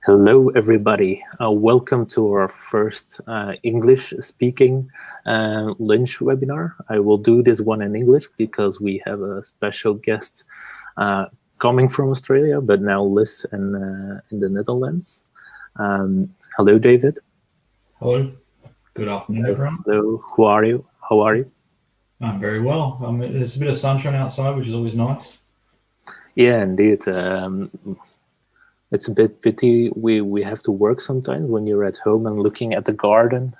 Hello, everybody. Welcome to our first English-speaking lunch webinar. I will do this one in English because we have a special guest coming from Australia, but now lives in the Netherlands. Hello, David. Hello. Good afternoon, everyone. Hello. Who are you? How are you? I'm very well. There's a bit of sunshine outside, which is always nice. Yeah, indeed. It's a bit pity we have to work sometimes when you're at home and looking at the garden,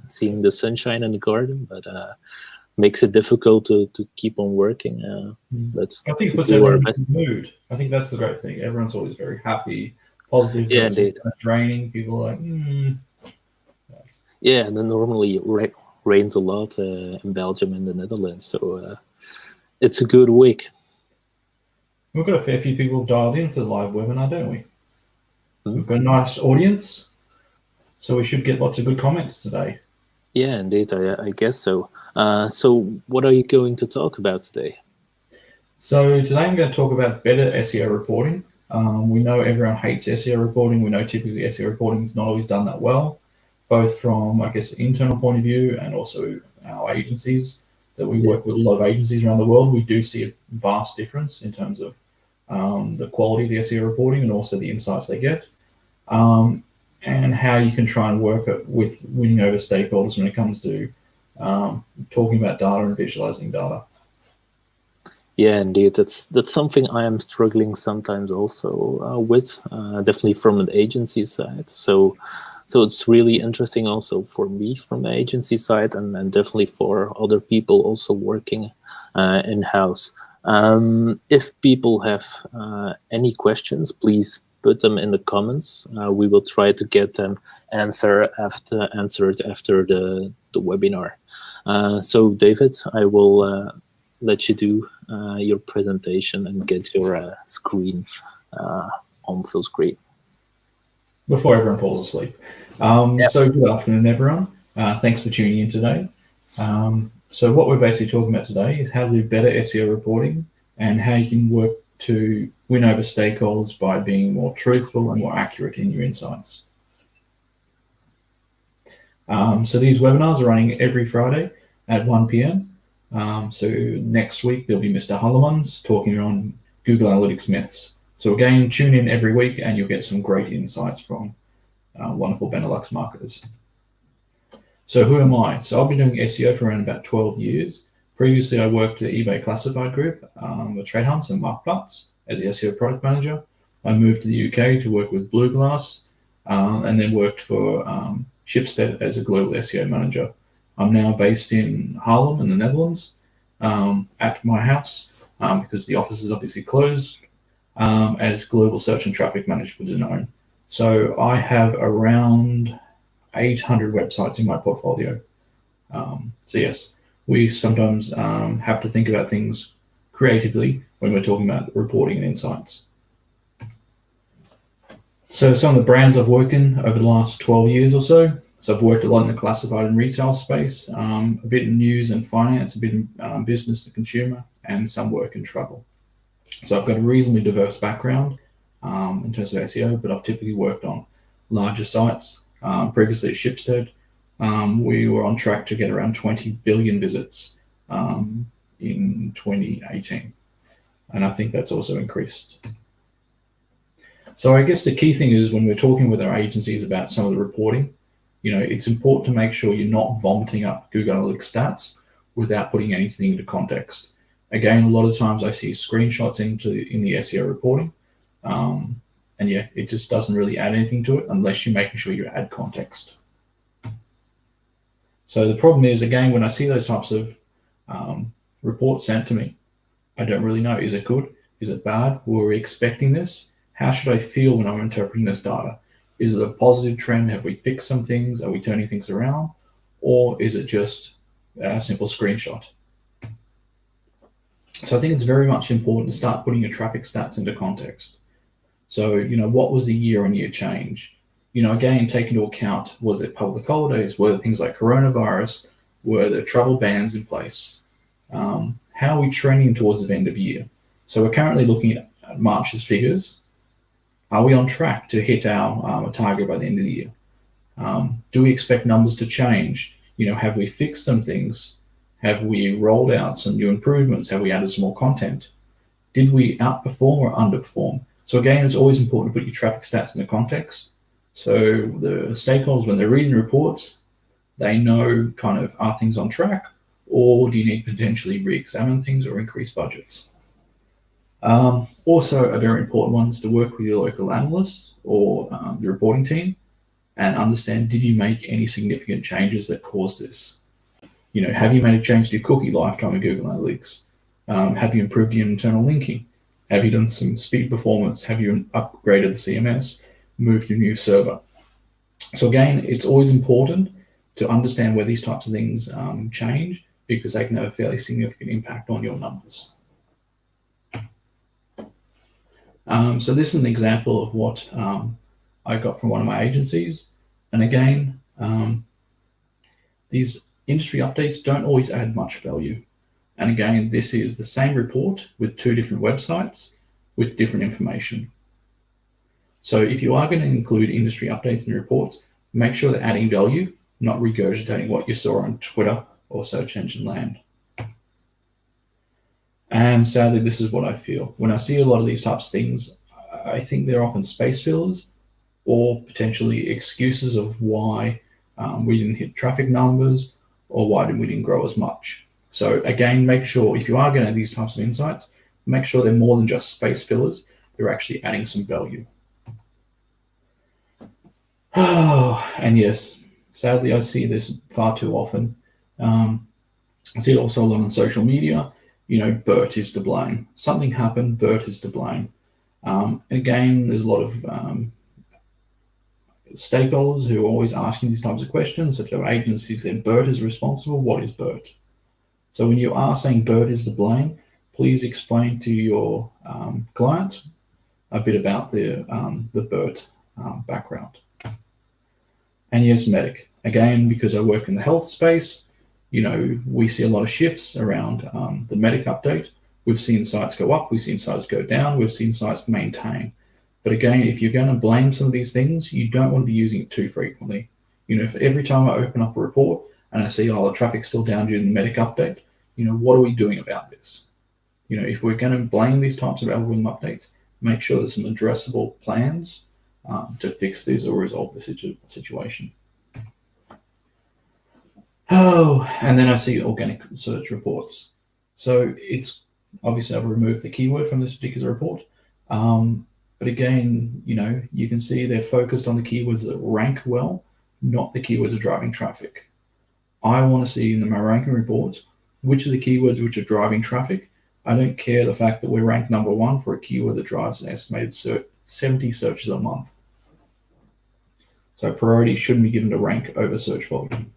seeing the sunshine in the garden, but makes it difficult to keep on working. But I think it puts everyone in the mood. I think that's the great thing. Everyone's always very happy, positive. Yeah, indeed. Draining. People are like, Yes. Yeah, and then normally it rains a lot in Belgium and the Netherlands, so it's a good week. We've got a fair few people dialed in for the live webinar, don't we? We've got a nice audience, so we should get lots of good comments today. Yeah, indeed, I guess so. So what are you going to talk about today? So today I'm going to talk about better SEO reporting. We know everyone hates SEO reporting. We know typically SEO reporting is not always done that well, both from, I guess, internal point of view and also our agencies that we work with. A lot of agencies around the world. We do see a vast difference in terms of the quality of the SEO reporting and also the insights they get, and how you can try and work with winning over stakeholders when it comes to talking about data and visualizing data. Yeah, indeed. That's something I am struggling sometimes also with, definitely from an agency side. So it's really interesting also for me from the agency side, and definitely for other people also working in-house. If people have any questions, please put them in the comments. We will try to get them answered after the webinar. So David, I will let you do your presentation and get your screen on full screen. Before everyone falls asleep. So good afternoon, everyone. Thanks for tuning in today. So what we're basically talking about today is how to do better SEO reporting and how you can work to win over stakeholders by being more truthful and more accurate in your insights. So these webinars are running every Friday at 1 p.m. So next week there'll be Mr. Hullermans talking on Google Analytics myths. So again, tune in every week and you'll get some great insights from wonderful Benelux marketers. So who am I? So I've been doing SEO for around about 12 years. Previously, I worked at eBay Classified Group, with Trade Hunt and Marktplaats as the SEO product manager. I moved to the UK to work with Blue Glass, and then worked for Schibsted as a global SEO manager. I'm now based in Haarlem in the Netherlands, at my house, because the office is obviously closed, as global search and traffic manager for Danone. So I have around 800 websites in my portfolio. So yes, we sometimes have to think about things creatively when we're talking about reporting and insights. So some of the brands I've worked in over the last 12 years or so. So I've worked a lot in the classified and retail space, a bit in news and finance, a bit in business to consumer, and some work in travel. So I've got a reasonably diverse background in terms of SEO, but I've typically worked on larger sites. Previously at Schibsted, we were on track to get around 20 billion visits in 2018. And I think that's also increased. So I guess the key thing is when we're talking with our agencies about some of the reporting, it's important to make sure you're not vomiting up Google Analytics stats without putting anything into context. Again, a lot of times I see screenshots in the SEO reporting, and yeah, it just doesn't really add anything to it unless you're making sure you add context. So the problem is, again, when I see those types of reports sent to me, I don't really know. Is it good? Is it bad? Were we expecting this? How should I feel when I'm interpreting this data? Is it a positive trend? Have we fixed some things? Are we turning things around? Or is it just a simple screenshot? So I think it's very much important to start putting your traffic stats into context. So, what was the year-on-year change? Again, take into account, was it public holidays? Were there things like coronavirus? Were there travel bans in place? How are we trending towards the end of year? So we're currently looking at March's figures. Are we on track to hit our target by the end of the year? Do we expect numbers to change? Have we fixed some things? Have we rolled out some new improvements? Have we added some more content? Did we outperform or underperform? So again, it's always important to put your traffic stats in the context. So the stakeholders, when they're reading the reports, they know kind of, are things on track, or do you need to potentially re-examine things or increase budgets? Also, a very important one is to work with your local analysts or the reporting team and understand, did you make any significant changes that caused this? Have you made a change to your cookie lifetime in Google Analytics? Have you improved your internal linking? Have you done some speed performance? Have you upgraded the CMS, moved to a new server? So again, it's always important to understand where these types of things change, because they can have a fairly significant impact on your numbers. So this is an example of what I got from one of my agencies. And again, these industry updates don't always add much value. And again, this is the same report with 2 different websites with different information. So if you are going to include industry updates in your reports, make sure they're adding value, not regurgitating what you saw on Twitter or search engine land. And sadly, this is what I feel. When I see a lot of these types of things, I think they're often space fillers or potentially excuses of why we didn't hit traffic numbers or why we didn't grow as much. So again, make sure if you are going to have these types of insights, make sure they're more than just space fillers. They're actually adding some value. Oh, and yes, sadly, I see this far too often. I see it also a lot on social media. Burt is to blame. Something happened, Burt is to blame. And again, there's a lot of stakeholders who are always asking these types of questions. If your agency said Burt is responsible, what is Burt? So when you are saying Burt is to blame, please explain to your clients a bit about the Burt background. And yes, Medic. Again, because I work in the health space, we see a lot of shifts around the Medic update. We've seen sites go up, we've seen sites go down, we've seen sites maintain. But again, if you're going to blame some of these things, you don't want to be using it too frequently. If every time I open up a report and I see, the traffic's still down due to the Medic update, what are we doing about this? If we're going to blame these types of algorithm updates, make sure there's some addressable plans to fix this or resolve the situation. Oh, and then I see organic search reports. So it's obviously I've removed the keyword from this particular report. But again, you can see they're focused on the keywords that rank well, not the keywords that are driving traffic. I want to see in my ranking reports which are the keywords which are driving traffic. I don't care the fact that we're ranked number 1 for a keyword that drives an estimated 70 searches a month. So priority shouldn't be given to rank over search volume.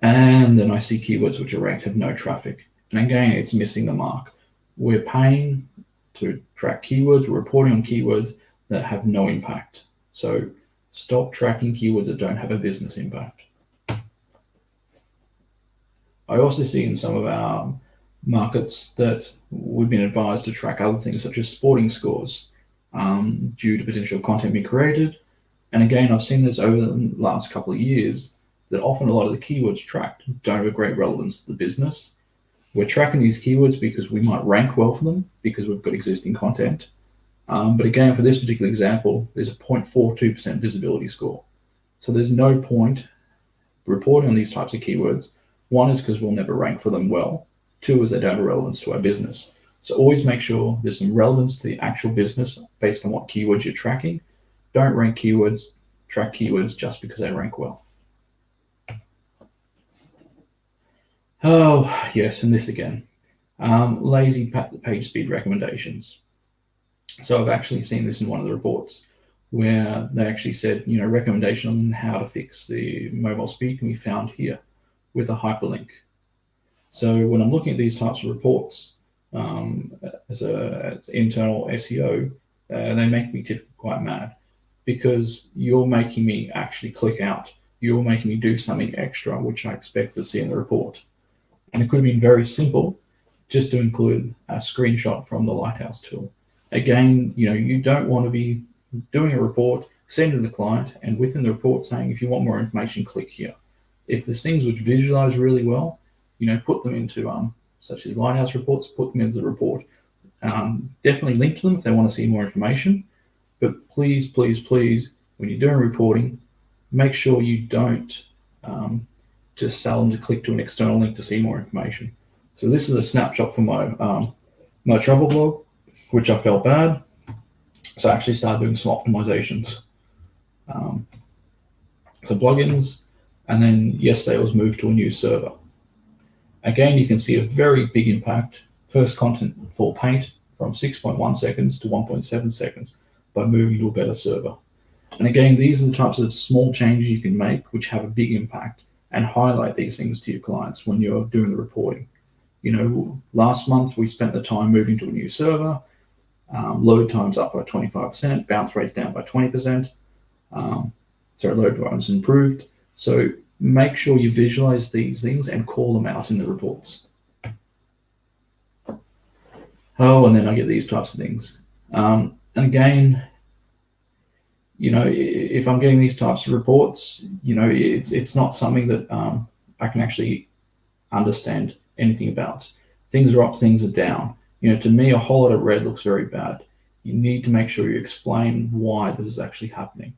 And then I see keywords which are ranked have no traffic. And again, it's missing the mark. We're paying to track keywords, we're reporting on keywords that have no impact. So stop tracking keywords that don't have a business impact. I also see in some of our markets that we've been advised to track other things such as sporting scores due to potential content being created. And again, I've seen this over the last couple of years that often a lot of the keywords tracked don't have a great relevance to the business. We're tracking these keywords because we might rank well for them because we've got existing content. But again, for this particular example, there's a 0.42% visibility score. So there's no point reporting on these types of keywords. 1 is because we'll never rank for them well. 2 is they don't have relevance to our business. So always make sure there's some relevance to the actual business based on what keywords you're tracking. Don't rank keywords, track keywords just because they rank well. Oh, yes, and this again. Lazy page speed recommendations. So I've actually seen this in one of the reports where they actually said, recommendation on how to fix the mobile speed can be found here with a hyperlink. So when I'm looking at these types of reports as internal SEO, they make me typically quite mad because you're making me actually click out. You're making me do something extra, which I expect to see in the report. And it could have been very simple just to include a screenshot from the Lighthouse tool. Again, you don't want to be doing a report, send to the client, and within the report saying, if you want more information, click here. If there's things which visualize really well, put them into such as Lighthouse reports, put them into the report. Definitely link to them if they want to see more information. But please, please, please, when you're doing reporting, make sure you don't just tell them to click to an external link to see more information. So this is a snapshot from my travel blog, which I felt bad. So I actually started doing some optimizations. So plugins, and then yesterday it was moved to a new server. Again, you can see a very big impact. First content for paint from 6.1 seconds to 1.7 seconds by moving to a better server. And again, these are the types of small changes you can make which have a big impact, and highlight these things to your clients when you're doing the reporting. Last month we spent the time moving to a new server, load times up by 25%, bounce rates down by 20%. Load times improved. So make sure you visualize these things and call them out in the reports. Oh, and then I get these types of things. And again, if I'm getting these types of reports, it's not something that I can actually understand anything about. Things are up, things are down. To me, a whole lot of red looks very bad. You need to make sure you explain why this is actually happening.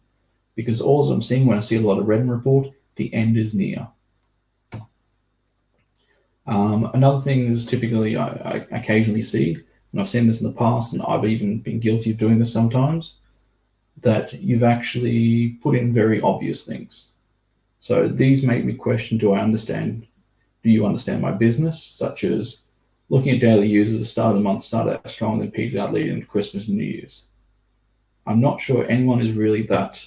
Because all I'm seeing when I see a lot of red in a report, the end is near. Another thing is typically I occasionally see, and I've seen this in the past, and I've even been guilty of doing this sometimes, that you've actually put in very obvious things. So these make me question, do you understand my business? Such as looking at daily users at the start of the month, started out strong, then peaked out leading into Christmas and New Year's. I'm not sure anyone is really that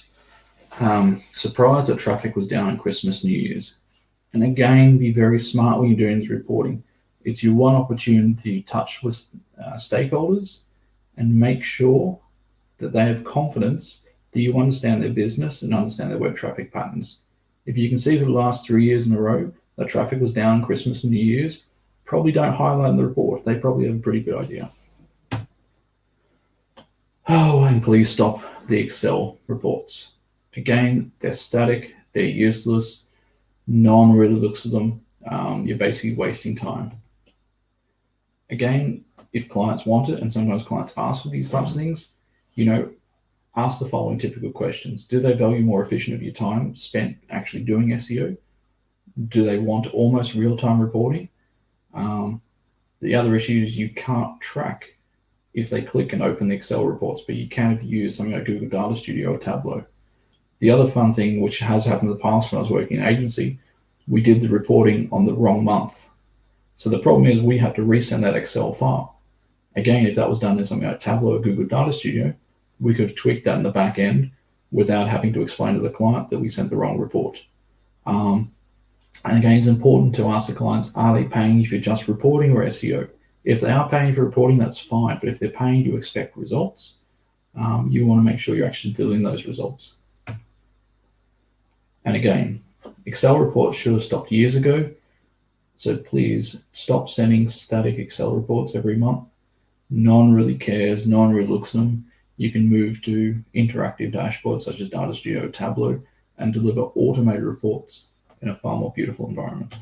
surprised that traffic was down on Christmas, New Year's. And again, be very smart when you're doing this reporting. It's your one opportunity to touch with stakeholders and make sure that they have confidence that you understand their business and understand their web traffic patterns. If you can see for the last 3 years in a row that traffic was down Christmas and New Year's, probably don't highlight in the report. They probably have a pretty good idea. Oh, and please stop the Excel reports. Again, they're static, they're useless, no one really looks at them. You're basically wasting time. Again, if clients want it, and sometimes clients ask for these types of things, ask the following typical questions. Do they value more efficient of your time spent actually doing SEO? Do they want almost real-time reporting? The other issue is you can't track if they click and open the Excel reports, but you can if you use something like Google Data Studio or Tableau. The other fun thing, which has happened in the past when I was working in agency, we did the reporting on the wrong month. So the problem is we had to resend that Excel file. Again, if that was done in something like Tableau or Google Data Studio, we could have tweaked that in the back end without having to explain to the client that we sent the wrong report. And again, it's important to ask the clients, are they paying you for just reporting or SEO? If they are paying you for reporting, that's fine. But if they're paying you to expect results, you want to make sure you're actually delivering those results. And again, Excel reports should have stopped years ago. So please stop sending static Excel reports every month. No one really cares. No one really looks at them. You can move to interactive dashboards such as Data Studio or Tableau and deliver automated reports in a far more beautiful environment.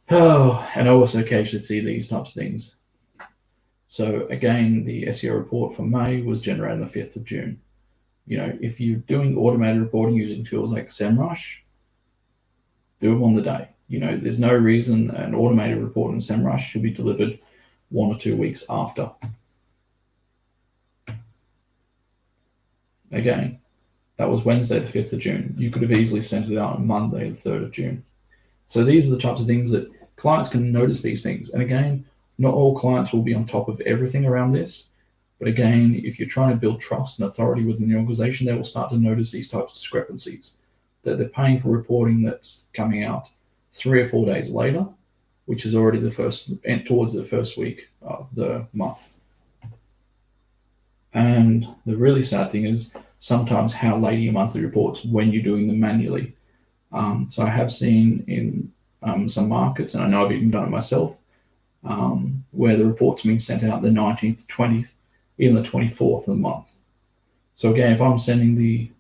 Oh, and I also occasionally see these types of things. So again, the SEO report for May was generated on the 5th of June. If you're doing automated reporting using tools like SEMrush, do them on the day. There's no reason an automated report in SEMrush should be delivered 1 or 2 weeks after. Again, that was Wednesday, the 5th of June. You could have easily sent it out on Monday, the 3rd of June. So these are the types of things that clients can notice these things. And again, not all clients will be on top of everything around this. But again, if you're trying to build trust and authority within the organization, they will start to notice these types of discrepancies, that they're paying for reporting that's coming out 3 or 4 days later, which is already towards the first week of the month. And the really sad thing is sometimes how late are your monthly reports when you're doing them manually. So I have seen in some markets, and I know I've even done it myself, where the report's been sent out the 19th, 20th, even the 24th of the month. So again, if I'm sending the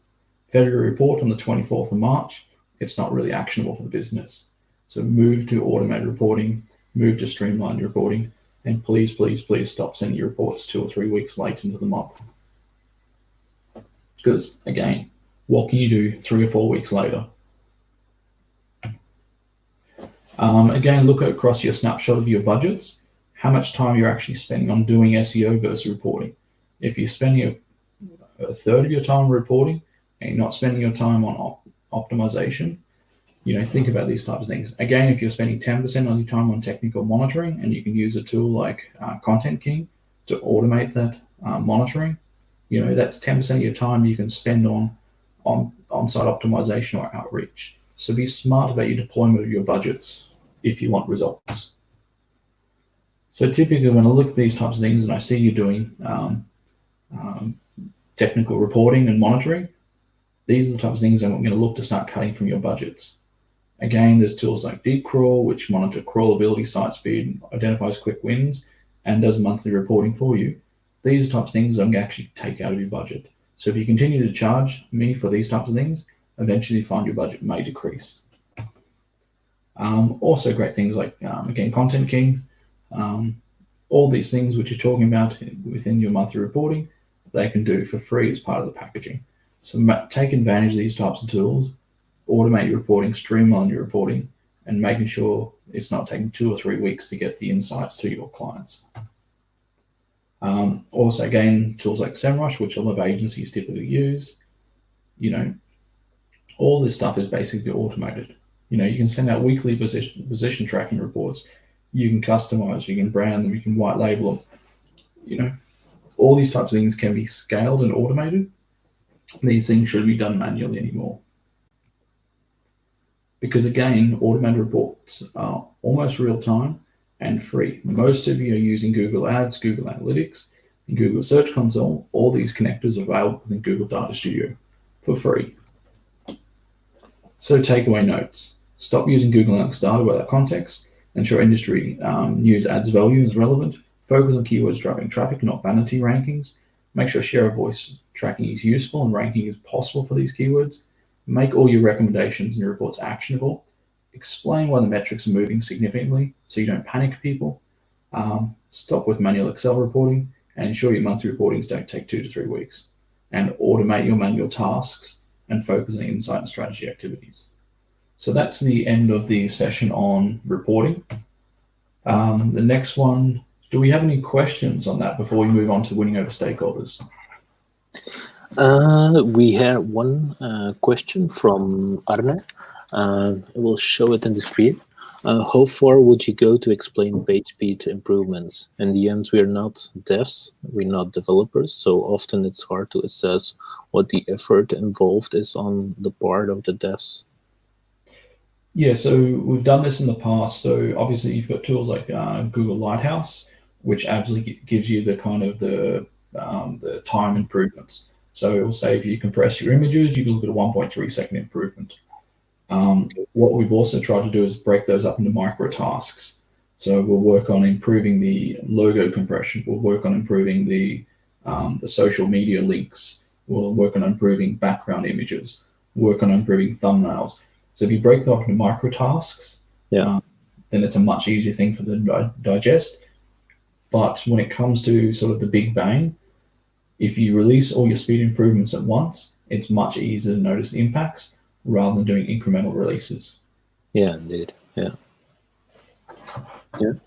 February report on the 24th of March, it's not really actionable for the business. So move to automated reporting, move to streamlined reporting, and please, please, please stop sending your reports 2 or 3 weeks late into the month. Because again, what can you do 3 or 4 weeks later? Again, look across your snapshot of your budgets, how much time you're actually spending on doing SEO versus reporting. If you're spending a third of your time reporting and you're not spending your time on optimization, think about these types of things. Again, if you're spending 10% of your time on technical monitoring, and you can use a tool like Content King to automate that monitoring, that's 10% of your time you can spend on on-site optimization or outreach. So be smart about your deployment of your budgets if you want results. So typically when I look at these types of things and I see you doing technical reporting and monitoring, these are the types of things I'm going to look to start cutting from your budgets. Again, there's tools like Deep Crawl, which monitor crawlability, site speed, identifies quick wins, and does monthly reporting for you. These types of things I'm going to actually take out of your budget. So if you continue to charge me for these types of things, eventually you find your budget may decrease. Also great things like, again, Content King, all these things which you're talking about within your monthly reporting, they can do for free as part of the packaging. So take advantage of these types of tools, automate your reporting, streamline your reporting, and making sure it's not taking 2 or 3 weeks to get the insights to your clients. Also, again, tools like SEMrush, which a lot of agencies typically use, all this stuff is basically automated. You can send out weekly position tracking reports. You can customize, you can brand them, you can white label them. All these types of things can be scaled and automated. These things shouldn't be done manually anymore. Because again, automated reports are almost real time and free. Most of you are using Google Ads, Google Analytics, and Google Search Console. All these connectors are available within Google Data Studio for free. So takeaway notes. Stop using Google Analytics data without context. Ensure industry news adds value and is relevant. Focus on keywords driving traffic, not vanity rankings. Make sure share of voice tracking is useful and ranking is possible for these keywords. Make all your recommendations and your reports actionable. Explain why the metrics are moving significantly so you don't panic people. Stop with manual Excel reporting and ensure your monthly reportings don't take 2 to 3 weeks. And automate your manual tasks and focus on insight and strategy activities. So that's the end of the session on reporting. The next one, do we have any questions on that before we move on to winning over stakeholders? We had one question from Arne. I will show it in the screen. How far would you go to explain page speed improvements? In the end, we're not devs, we're not developers, so often it's hard to assess what the effort involved is on the part of the devs. Yeah, so we've done this in the past. So obviously you've got tools like Google Lighthouse, which absolutely gives you the kind of the time improvements. So it will say if you compress your images, you can look at a 1.3 second improvement. What we've also tried to do is break those up into micro tasks. So we'll work on improving the logo compression. We'll work on improving the social media links. We'll work on improving background images, work on improving thumbnails. So if you break them up into micro tasks, then it's a much easier thing for them to digest. But when it comes to sort of the big bang, if you release all your speed improvements at once, it's much easier to notice the impacts rather than doing incremental releases. Yeah, indeed. Yeah.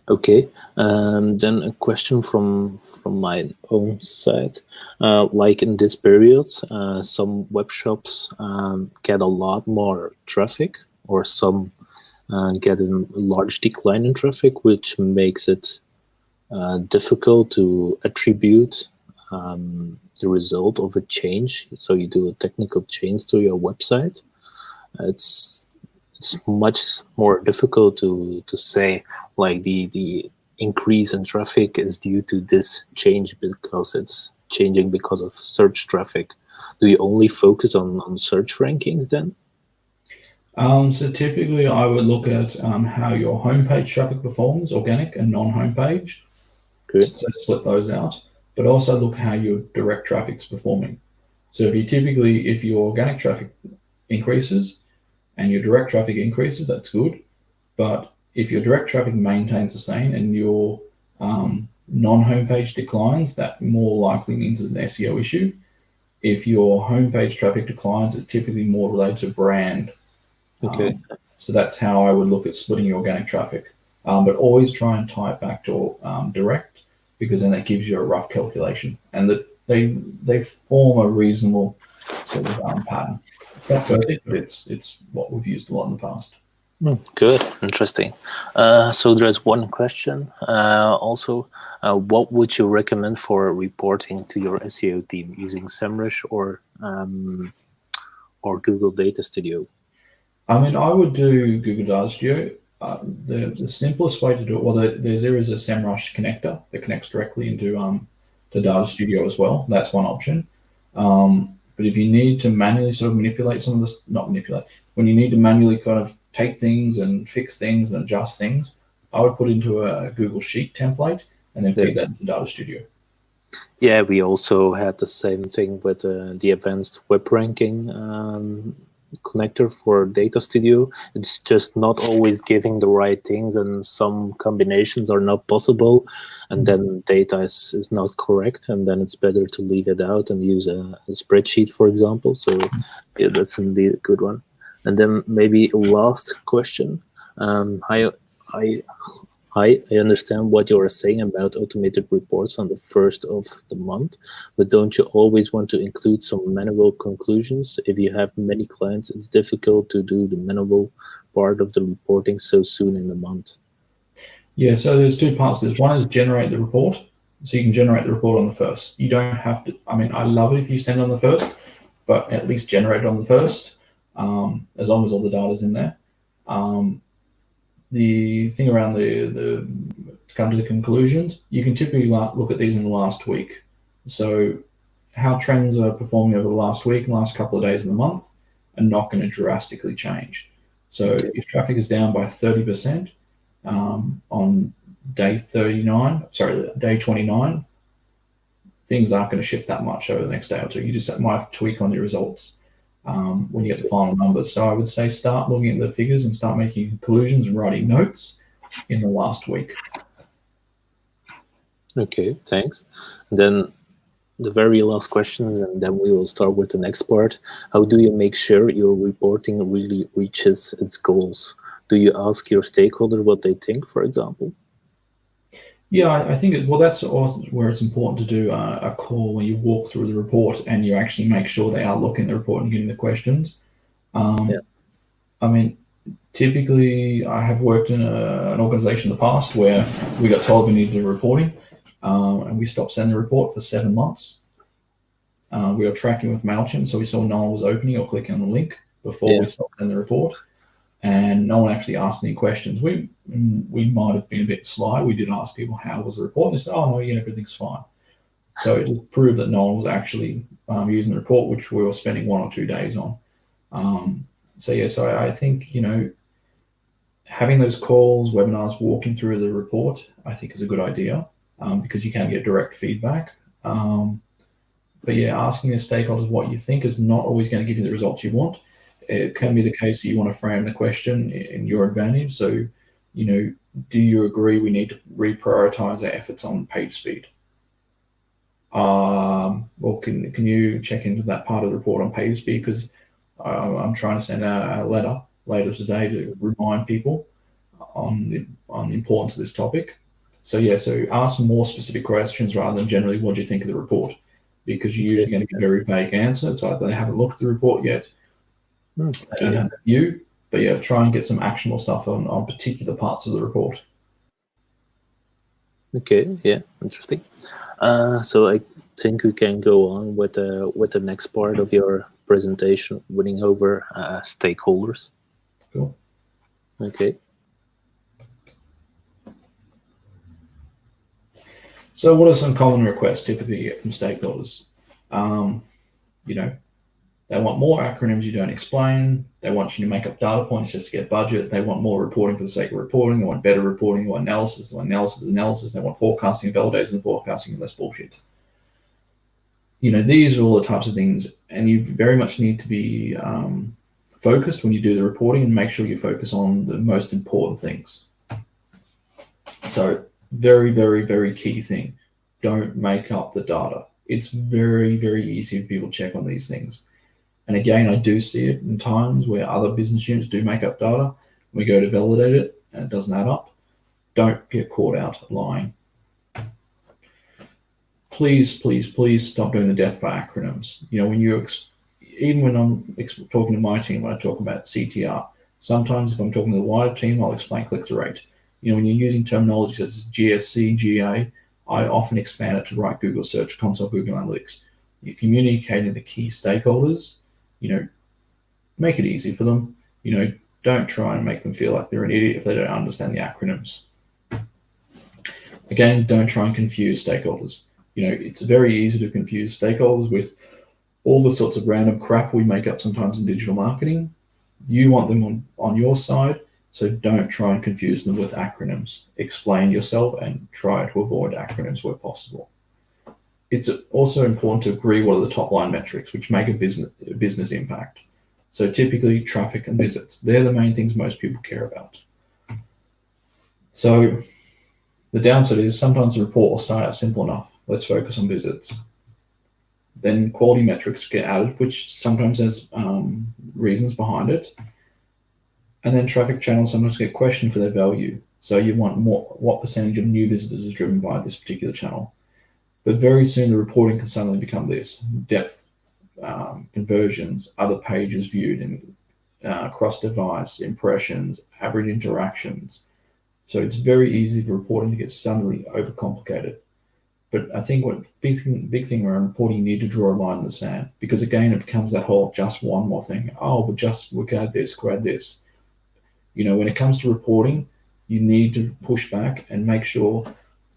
Okay. Then a question from my own side. Like in this period, some web shops get a lot more traffic, or some get a large decline in traffic, which makes it difficult to attribute the result of a change. So you do a technical change to your website. It's much more difficult to say like the increase in traffic is due to this change because it's changing because of search traffic. Do you only focus on search rankings then? So typically I would look at how your homepage traffic performs, organic and non-homepage. Good. So split those out, but also look how your direct traffic's performing. So if your organic traffic increases and your direct traffic increases, that's good. But if your direct traffic maintains the same and your non-homepage declines, that more likely means it's an SEO issue. If your homepage traffic declines, it's typically more related to brand. Okay. So that's how I would look at splitting your organic traffic. But always try and tie it back to direct, because then that gives you a rough calculation, and that they form a reasonable sort of pattern. It's not perfect, but it's what we've used a lot in the past. Good, interesting. So there's one question. Also, what would you recommend for reporting to your SEO team using SEMrush or Google Data Studio? I mean, I would do Google Data Studio. The simplest way to do it, well, there is a SEMrush connector that connects directly into the Data Studio as well. That's one option. But if you need to manually sort of manipulate some of this, not manipulate, when you need to manually kind of take things and fix things and adjust things, I would put into a Google Sheet template and then feed that into Data Studio. Yeah, we also had the same thing with the advanced web ranking connector for Data Studio. It's just not always giving the right things, and some combinations are not possible, and then data is not correct, and then it's better to leave it out and use a spreadsheet, for example. So yeah, that's indeed a good one. And then maybe a last question. I understand what you are saying about automated reports on the first of the month, but don't you always want to include some manual conclusions? If you have many clients, it's difficult to do the manual part of the reporting so soon in the month. Yeah, so there's two parts to this. One is generate the report. So you can generate the report on the first. You don't have to, I mean, I love it if you send on the first, but at least generate it on the first, as long as all the data's in there. The thing around to come to the conclusions, you can typically look at these in the last week. So how trends are performing over the last week and last couple of days of the month are not going to drastically change. So if traffic is down by 30% on day 29, things aren't going to shift that much over the next day or two. You just might have to tweak on your results when you get the final numbers. So I would say start looking at the figures and start making conclusions and writing notes in the last week. Okay, thanks. And then the very last question, and then we will start with the next part. How do you make sure your reporting really reaches its goals? Do you ask your stakeholders what they think, for example? Yeah, I think, that's also where it's important to do a call when you walk through the report and you actually make sure they are looking at the report and getting the questions. I mean, typically I have worked in an organization in the past where we got told we needed to do reporting and we stopped sending the report for 7 months. We were tracking with MailChimp, so we saw no one was opening or clicking on the link before we stopped sending the report. And no one actually asked any questions. We might have been a bit sly. We did ask people, how was the report? And they said, oh, no, everything's fine. So it just proved that no one was actually using the report, which we were spending 1 or 2 days on. So I think, having those calls, webinars, walking through the report, I think is a good idea because you can get direct feedback. But yeah, asking the stakeholders what you think is not always going to give you the results you want. It can be the case that you want to frame the question in your advantage. So, do you agree we need to reprioritize our efforts on page speed? Or can you check into that part of the report on page speed? Because I'm trying to send out a letter later today to remind people on the importance of this topic. So ask more specific questions rather than generally what do you think of the report, because you're usually going to get a very vague answer. It's either they haven't looked at the report yet, they don't have a view, but try and get some actionable stuff on particular parts of the report. Okay, yeah, interesting. So I think we can go on with the next part of your presentation, winning over stakeholders. Cool. Okay. So what are some common requests typically you get from stakeholders? They want more acronyms you don't explain. They want you to make up data points just to get budget. They want more reporting for the sake of reporting. They want better reporting. They want analysis. They want analysis. They want forecasting and validation and forecasting and less bullshit. These are all the types of things, and you very much need to be focused when you do the reporting and make sure you focus on the most important things. So very, very, very key thing. Don't make up the data. It's very, very easy for people to check on these things. And again, I do see it in times where other business units do make up data. We go to validate it and it doesn't add up. Don't get caught out lying. Please, please, please stop doing the death by acronyms. Even when I'm talking to my team, when I talk about CTR, sometimes if I'm talking to the wider team, I'll explain click-through rate. When you're using terminology such as GSC, GA, I often expand it to write Google Search Console, Google Analytics. You're communicating to the key stakeholders. Make it easy for them. Don't try and make them feel like they're an idiot if they don't understand the acronyms. Again, don't try and confuse stakeholders. It's very easy to confuse stakeholders with all the sorts of random crap we make up sometimes in digital marketing. You want them on your side, so don't try and confuse them with acronyms. Explain yourself and try to avoid acronyms where possible. It's also important to agree what are the top line metrics which make a business impact. So typically traffic and visits. They're the main things most people care about. So the downside is sometimes the report will start out simple enough. Let's focus on visits. Then quality metrics get added, which sometimes has reasons behind it. And then traffic channels sometimes get questioned for their value. So you want more, what percentage of new visitors is driven by this particular channel. But very soon the reporting can suddenly become this: depth, conversions, other pages viewed, and cross-device impressions, average interactions. So it's very easy for reporting to get suddenly overcomplicated. But I think what big thing around reporting, you need to draw a line in the sand, because again, it becomes that whole just one more thing. Oh, we can add this, we'll add this. When it comes to reporting, you need to push back and make sure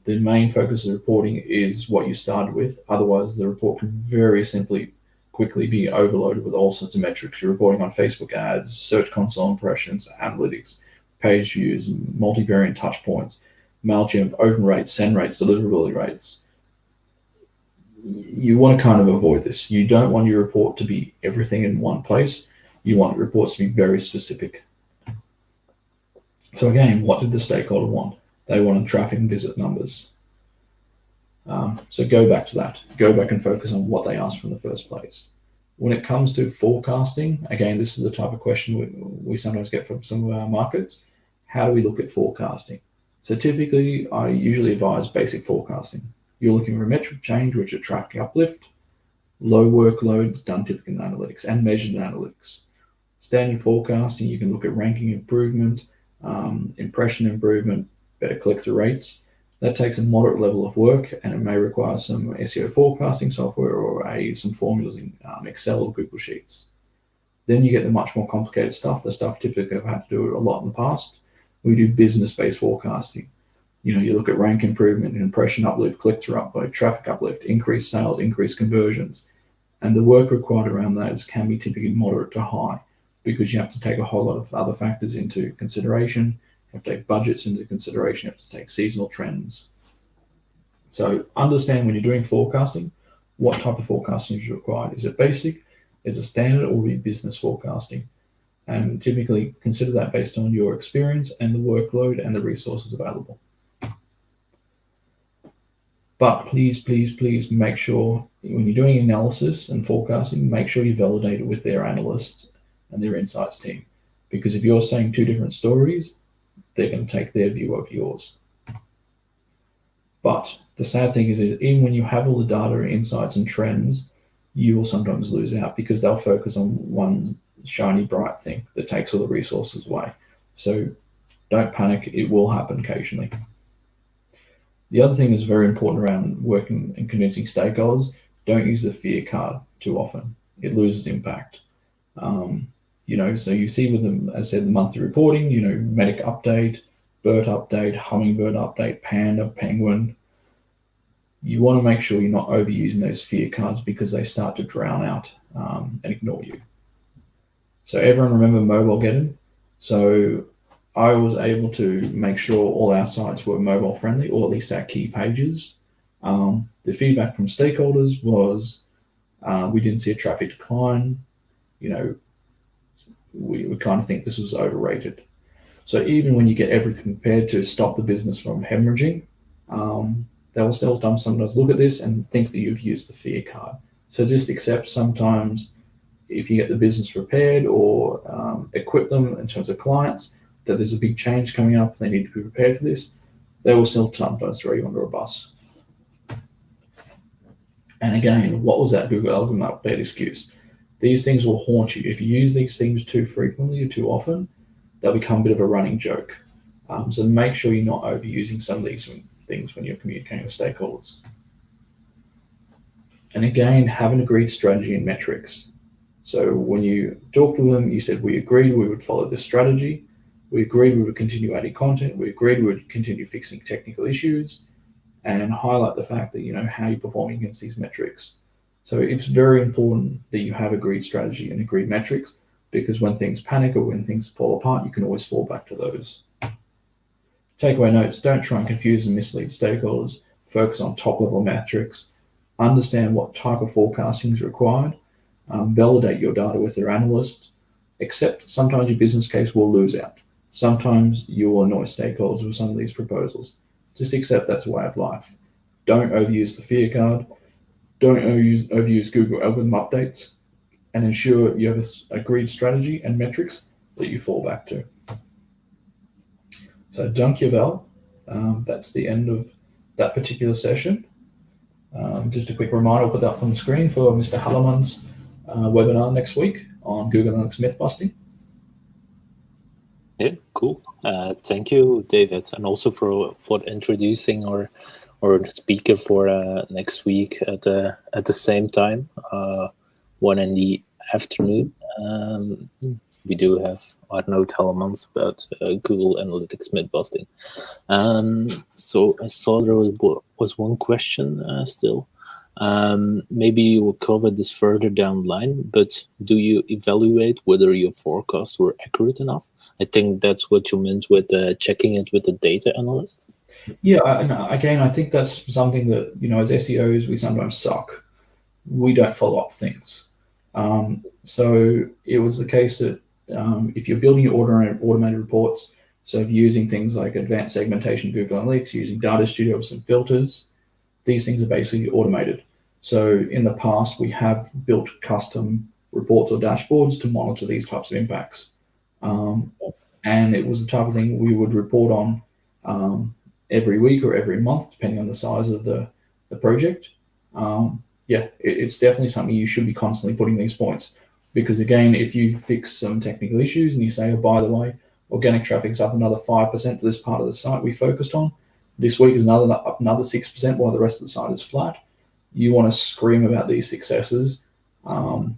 the main focus of the reporting is what you started with. Otherwise, the report can very quickly be overloaded with all sorts of metrics. You're reporting on Facebook ads, Search Console impressions, analytics, page views, multivariate touch points, MailChimp, open rates, send rates, deliverability rates. You want to kind of avoid this. You don't want your report to be everything in one place. You want reports to be very specific. So again, what did the stakeholder want? They wanted traffic and visit numbers. So go back to that. Go back and focus on what they asked for in the first place. When it comes to forecasting, again, this is the type of question we sometimes get from some of our markets. How do we look at forecasting? So typically, I usually advise basic forecasting. You're looking for a metric change, which are tracking uplift, low workloads done typically in analytics and measured in analytics. Standard forecasting, you can look at ranking improvement, impression improvement, better click-through rates. That takes a moderate level of work, and it may require some SEO forecasting software or some formulas in Excel or Google Sheets. Then you get the much more complicated stuff, the stuff typically I've had to do a lot in the past. We do business-based forecasting. You look at rank improvement, impression uplift, click-through uplift, traffic uplift, increased sales, increased conversions. And the work required around those can be typically moderate to high, because you have to take a whole lot of other factors into consideration. You have to take budgets into consideration. You have to take seasonal trends. So understand when you're doing forecasting, what type of forecasting is required. Is it basic? Is it standard, or will it be business forecasting? And typically consider that based on your experience and the workload and the resources available. But please, please, please make sure when you're doing analysis and forecasting, make sure you validate it with their analysts and their insights team. Because if you're saying two different stories, they're going to take their view of yours. But the sad thing is even when you have all the data and insights and trends, you will sometimes lose out because they'll focus on one shiny, bright thing that takes all the resources away. So don't panic. It will happen occasionally. The other thing that's very important around working and convincing stakeholders, don't use the fear card too often. It loses impact. So you see with them, as I said, the monthly reporting, medic update, Burt update, hummingbird update, panda, penguin. You want to make sure you're not overusing those fear cards because they start to drown out and ignore you. So everyone remember Mobilegeddon? So I was able to make sure all our sites were mobile friendly, or at least our key pages. The feedback from stakeholders was we didn't see a traffic decline. We kind of think this was overrated. So even when you get everything prepared to stop the business from hemorrhaging, they will still sometimes look at this and think that you've used the fear card. So just accept sometimes if you get the business prepared or equip them in terms of clients, that there's a big change coming up, they need to be prepared for this, they will still sometimes throw you under a bus. And again, what was that Google algorithm update excuse? These things will haunt you. If you use these things too frequently or too often, they'll become a bit of a running joke. So make sure you're not overusing some of these things when you're communicating with stakeholders. And again, have an agreed strategy and metrics. So when you talk to them, you said we agreed we would follow this strategy. We agreed we would continue adding content. We agreed we would continue fixing technical issues, and highlight the fact that how you're performing against these metrics. So it's very important that you have agreed strategy and agreed metrics, because when things panic or when things fall apart, you can always fall back to those. Takeaway notes: don't try and confuse and mislead stakeholders. Focus on top-level metrics. Understand what type of forecasting is required. Validate your data with your analyst. Accept sometimes your business case will lose out. Sometimes you will annoy stakeholders with some of these proposals. Just accept that's a way of life. Don't overuse the fear card. Don't overuse Google algorithm updates, and ensure you have an agreed strategy and metrics that you fall back to. So dankjewel. That's the end of that particular session. Just a quick reminder, I'll put that up on the screen for Mr. Halleman's webinar next week on Google Analytics myth busting. Yeah, cool. Thank you, David, and also for introducing our speaker for next week at the same time, 1 in the afternoon. We do have Iwanow Hallemans about Google Analytics myth busting. So I saw there was one question still. Maybe you will cover this further down the line, but do you evaluate whether your forecasts were accurate enough? I think that's what you meant with checking it with the data analyst. Yeah, again, I think that's something that, as SEOs, we sometimes suck. We don't follow up things. So it was the case that if you're building your automated reports, so if you're using things like advanced segmentation, Google Analytics, using Data Studio with some filters, these things are basically automated. So in the past, we have built custom reports or dashboards to monitor these types of impacts. And it was the type of thing we would report on every week or every month, depending on the size of the project. It's definitely something you should be constantly putting these points, because again, if you fix some technical issues and you say, oh, by the way, organic traffic's up another 5% for this part of the site we focused on, this week is up another 6% while the rest of the site is flat, you want to scream about these successes.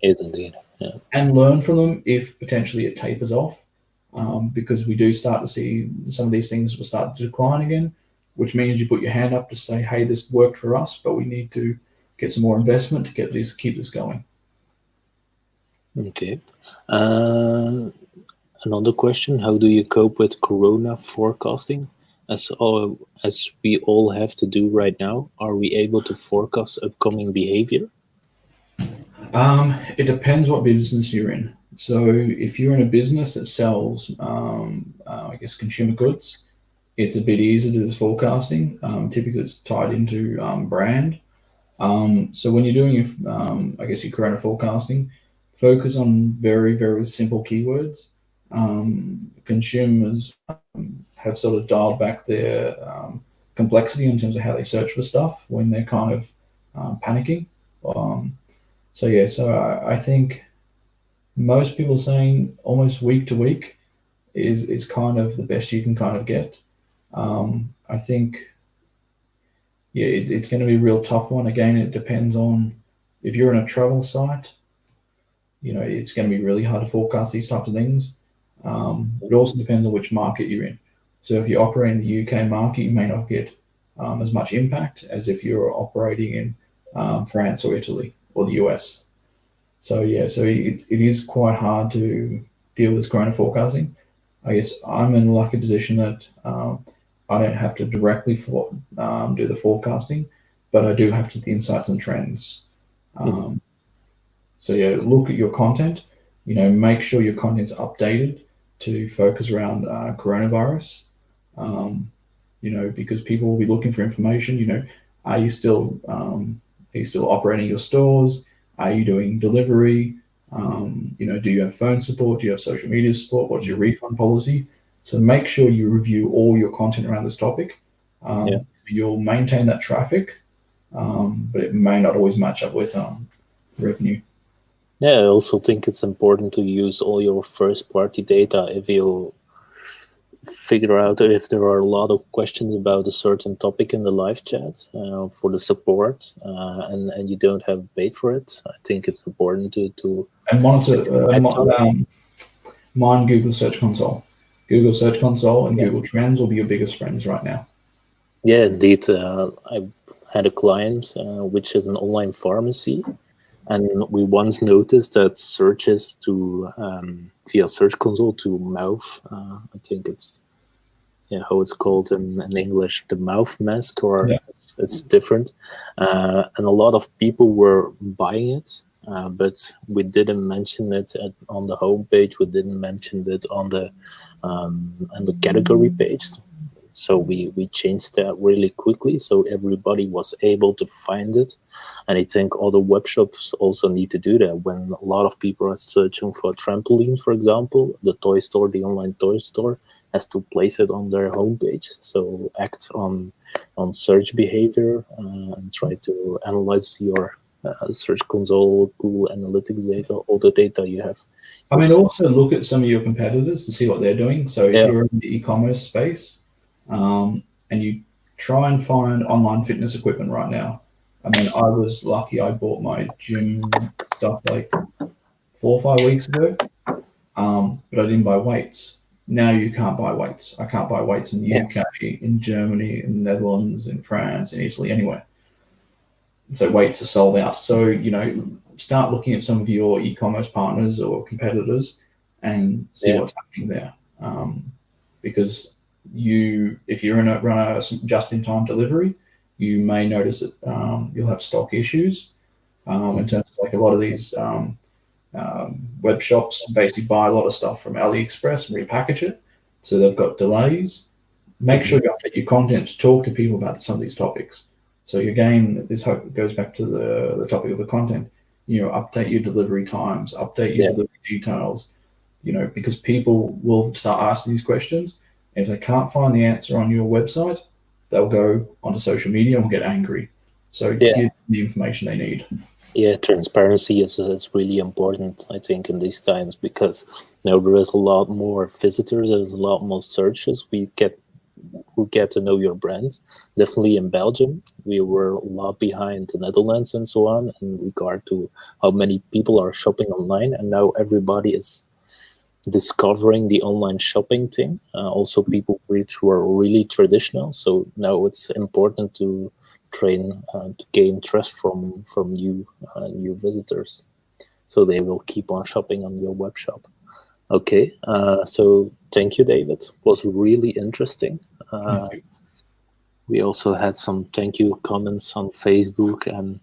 Yes, indeed. Yeah. And learn from them if potentially it tapers off, because we do start to see some of these things will start to decline again, which means you put your hand up to say, hey, this worked for us, but we need to get some more investment to keep this going. Okay. Another question: how do you cope with Corona forecasting? As we all have to do right now, are we able to forecast upcoming behavior? It depends what business you're in. So if you're in a business that sells, consumer goods, it's a bit easier to do this forecasting. Typically, it's tied into brand. So when you're doing your Corona forecasting, focus on very, very simple keywords. Consumers have sort of dialed back their complexity in terms of how they search for stuff when they're kind of panicking. So I think most people are saying almost week to week is kind of the best you can kind of get. I think, it's going to be a real tough one. Again, it depends on if you're in a travel site, it's going to be really hard to forecast these types of things. It also depends on which market you're in. So if you operate in the UK market, you may not get as much impact as if you're operating in France or Italy or the US. So yeah, so it is quite hard to deal with corona forecasting. I guess I'm in a lucky position that I don't have to directly do the forecasting, but I do have to the insights and trends. So yeah, look at your content. Make sure your content's updated to focus around coronavirus. Because people will be looking for information. Are you still operating your stores? Are you doing delivery? Do you have phone support? Do you have social media support? What's your refund policy? So make sure you review all your content around this topic. You'll maintain that traffic, but it may not always match up with revenue. Yeah, I also think it's important to use all your first-party data if you figure out if there are a lot of questions about a certain topic in the live chat for the support, and you don't have paid for it. I think it's important to and monitor mine Google Search Console. Google Search Console and Google Trends will be your biggest friends right now. Yeah, indeed. I had a client which is an online pharmacy, and we once noticed that searches to via Search Console to mouth, I think it's how it's called in English, the mouth mask, or it's different. And a lot of people were buying it, but we didn't mention it on the homepage. We didn't mention it on the category page. So we changed that really quickly, so everybody was able to find it. And I think other web shops also need to do that. When a lot of people are searching for a trampoline, for example, the toy store, the online toy store, has to place it on their homepage. So act on search behavior and try to analyze your Search Console, Google Analytics data, all the data you have. I mean, also look at some of your competitors to see what they're doing. So if you're in the e-commerce space, and you try and find online fitness equipment right now. I mean, I was lucky. I bought my gym stuff like 4 or 5 weeks ago, but I didn't buy weights. Now you can't buy weights. I can't buy weights in the UK, in Germany, in the Netherlands, in France, in Italy, anywhere. So weights are sold out. So, start looking at some of your e-commerce partners or competitors and see what's happening there. Because if you're run a just-in-time delivery, you may notice that you'll have stock issues. In terms of like a lot of these web shops basically buy a lot of stuff from AliExpress and repackage it, so they've got delays. Make sure you update your content to talk to people about some of these topics. So again, this goes back to the topic of the content. Update your delivery times, update your delivery details. Because people will start asking these questions. If they can't find the answer on your website, they'll go onto social media and will get angry. So give them the information they need. Yeah, transparency is really important, I think, in these times, because there is a lot more visitors, there's a lot more searches. We get to know your brand. Definitely in Belgium, we were a lot behind the Netherlands and so on in regard to how many people are shopping online, and now everybody is discovering the online shopping thing. Also, people who are really traditional. So now it's important to train to gain trust from new visitors, so they will keep on shopping on your web shop. Okay, so thank you, David. It was really interesting. We also had some thank you comments on Facebook and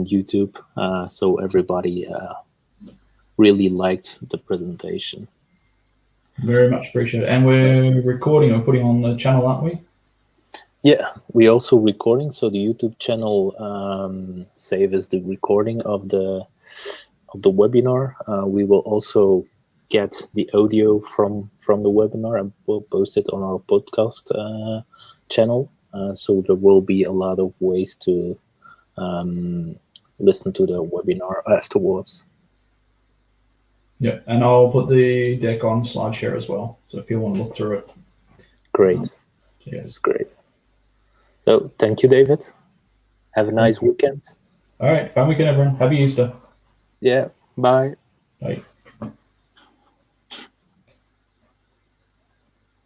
YouTube. So everybody really liked the presentation. Very much appreciated. And we're recording or putting on the channel, aren't we? Yeah, we also recording. So the YouTube channel saves the recording of the webinar. We will also get the audio from the webinar and we'll post it on our podcast channel. So there will be a lot of ways to listen to the webinar afterwards. Yeah, and I'll put the deck on SlideShare as well, so if you want to look through it. Great. Yes. That's great. So thank you, David. Have a nice weekend. All right, fun weekend, everyone. Happy Easter. Yeah, bye. Bye.